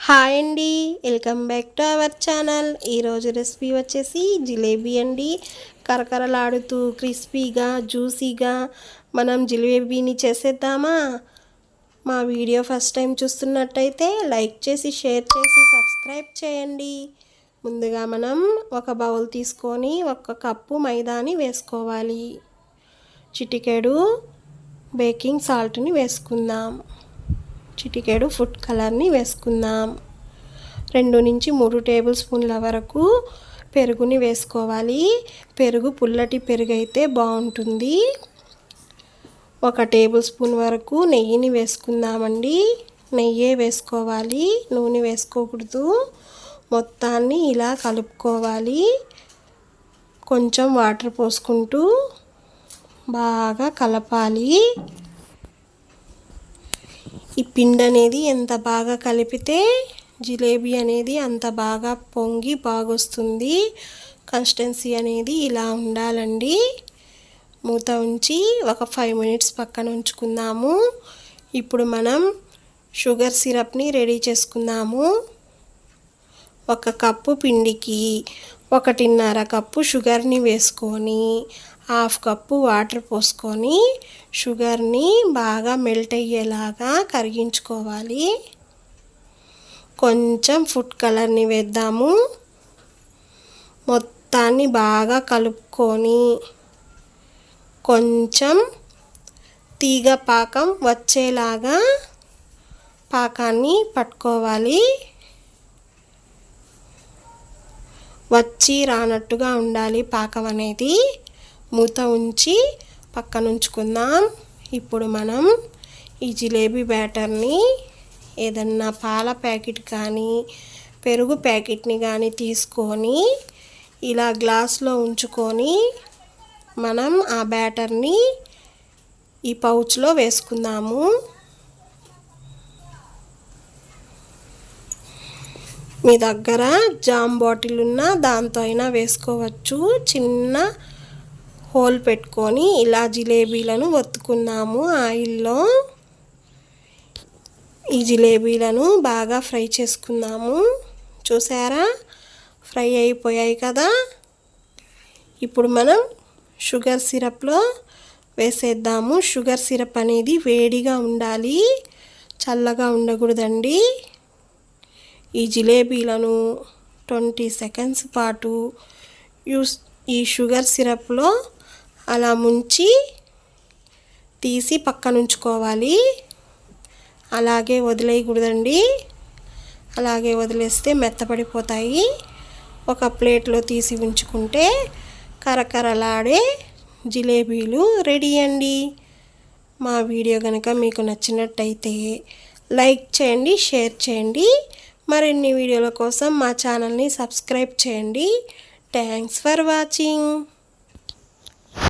Hi అండి, welcome back to our channel. ఈరోజు recipe వచ్చేసి జిలేబీ అండి. కరకరలాడుతూ క్రిస్పీగా జ్యూసీగా మనం జిలేబీని చేసేద్దామా? మా వీడియో ఫస్ట్ టైం చూస్తున్నట్టయితే లైక్ చేసి షేర్ చేసి సబ్స్క్రైబ్ చేయండి. ముందుగా మనం ఒక బౌల్ తీసుకొని 1 కప్పు మైదాని వేసుకోవాలి. చిటికెడు బేకింగ్ సాల్ట్ని వేసుకుందాం. చిటికెడు ఫుడ్ కలర్ని వేసుకుందాం. 2 నుంచి 3 టేబుల్ స్పూన్ల వరకు పెరుగుని వేసుకోవాలి. పెరుగు పుల్లటి పెరుగు అయితే బాగుంటుంది. 1 టేబుల్ స్పూన్ వరకు నెయ్యిని వేసుకుందామండి. నెయ్యే వేసుకోవాలి, నూనె వేసుకోకూడదు. మొత్తాన్ని ఇలా కలుపుకోవాలి. కొంచెం వాటర్ పోసుకుంటూ బాగా కలపాలి. ఈ పిండి అనేది ఎంత బాగా కలిపితే జిలేబీ అనేది అంత బాగా పొంగి బాగొస్తుంది. కన్సిస్టెన్సీ అనేది ఇలా ఉండాలండి. మూత ఉంచి ఒక 5 మినిట్స్ పక్కన ఉంచుకుందాము. ఇప్పుడు మనం షుగర్ సిరప్ని రెడీ చేసుకుందాము. 1 కప్పు పిండికి 1.5 కప్పు షుగర్ని వేసుకొని 1/2 కప్పు వాటర్ పోసుకొని షుగర్ని బాగా మెల్ట్ అయ్యేలాగా కరిగించుకోవాలి. కొంచెం ఫుడ్ కలర్ని వేద్దాము. మొత్తాన్ని బాగా కలుపుకొని కొంచెం తీగ పాకం వచ్చేలాగా పాకాన్ని పట్టుకోవాలి. వచ్చి రానట్టుగా ఉండాలి పాకం అనేది. మూత ఉంచి పక్కన ఉంచుకుందాం. ఇప్పుడు మనం ఈ జిలేబీ బ్యాటర్ని ఏదన్నా పాల ప్యాకెట్ కానీ పెరుగు ప్యాకెట్ని కానీ తీసుకొని ఇలా గ్లాస్లో ఉంచుకొని మనం ఆ బ్యాటర్ని ఈ పౌచ్లో వేసుకుందాము. మీ దగ్గర జామ్ బాటిల్ ఉన్నా దాంతో అయినా వేసుకోవచ్చు. చిన్న హోల్ పెట్టుకొని ఇలా జిలేబీలను ఒత్తుకున్నాము ఆయిల్లో. ఈ జిలేబీలను బాగా ఫ్రై చేసుకున్నాము. చూసారా, ఫ్రై అయిపోయాయి కదా. ఇప్పుడు మనం షుగర్ సిరప్లో వేసేద్దాము. షుగర్ సిరప్ అనేది వేడిగా ఉండాలి, చల్లగా ఉండకూడదండి. ఈ జిలేబీలను 20 సెకండ్స్ పాటు ఈ షుగర్ సిరప్లో అలా ముంచి తీసి పక్కన ఉంచుకోవాలి. అలాగే వదిలేయకూడదండి. అలాగే వదిలేస్తే మెత్తపడిపోతాయి. ఒక ప్లేట్లో తీసి ఉంచుకుంటే కరకరలాడే జిలేబీలు రెడీ అండి. మా వీడియో కనుక మీకు నచ్చినట్టయితే లైక్ చేయండి, షేర్ చేయండి. మరిన్ని వీడియోల కోసం మా ఛానల్ని సబ్స్క్రైబ్ చేయండి. Thanks for watching.